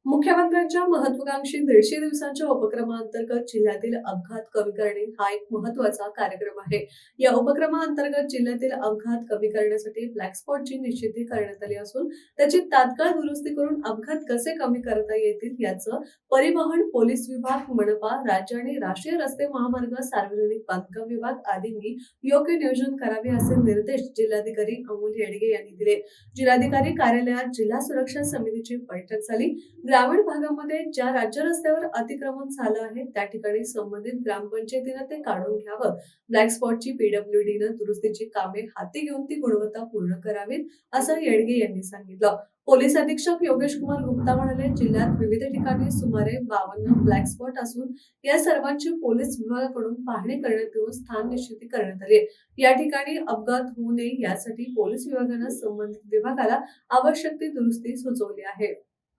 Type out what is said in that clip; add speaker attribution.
Speaker 1: मुख्यमंत्र्यांच्या महत्वाकांक्षी 150 दिवसांच्या उपक्रमांतर्गत जिल्ह्यातील अपघात कमी करणे हा एक महत्त्वाचा कार्यक्रम आहे. या उपक्रमांतर्गत जिल्ह्यातील अपघात कमी करण्यासाठी ब्लॅक स्पॉटची निश्चिती करण्यात आली असून त्याची तात्काळ दुरुस्ती करून अपघात कसे कमी करता येतील याचं परिवहन, पोलीस विभाग, मनपा, राज्य आणि राष्ट्रीय रस्ते महामार्ग, सार्वजनिक बांधकाम विभाग आदींनी योग्य नियोजन करावे असे निर्देश जिल्हाधिकारी अमोल येडगे यांनी दिले. जिल्हाधिकारी कार्यालयात जिल्हा सुरक्षा समितीची बैठक झाली. ग्रामीण भागामध्ये ज्या राज्य रस्त्यावर अतिक्रमण झालं आहे त्या ठिकाणी संबंधित ग्रामपंचायतीनं ते काढून घ्यावं. ब्लॅक स्पॉटची पीडब्ल्यूडीनं दुरुस्तीची कामे हाती घेऊन ती गुणवत्ता पूर्ण करावीत, असं येडगे यांनी सांगितलं. पोलीस अधीक्षक योगेश कुमार गुप्ता म्हणाले, जिल्ह्यात विविध ठिकाणी सुमारे 52 ब्लॅक स्पॉट असून या सर्वांची पोलीस विभागाकडून पाहणी करण्यात येऊन स्थान निश्चिती करण्यात आली. या ठिकाणी अपघात होऊ नये यासाठी पोलीस विभागानं संबंधित विभागाला आवश्यक ती दुरुस्ती सुचवली आहे.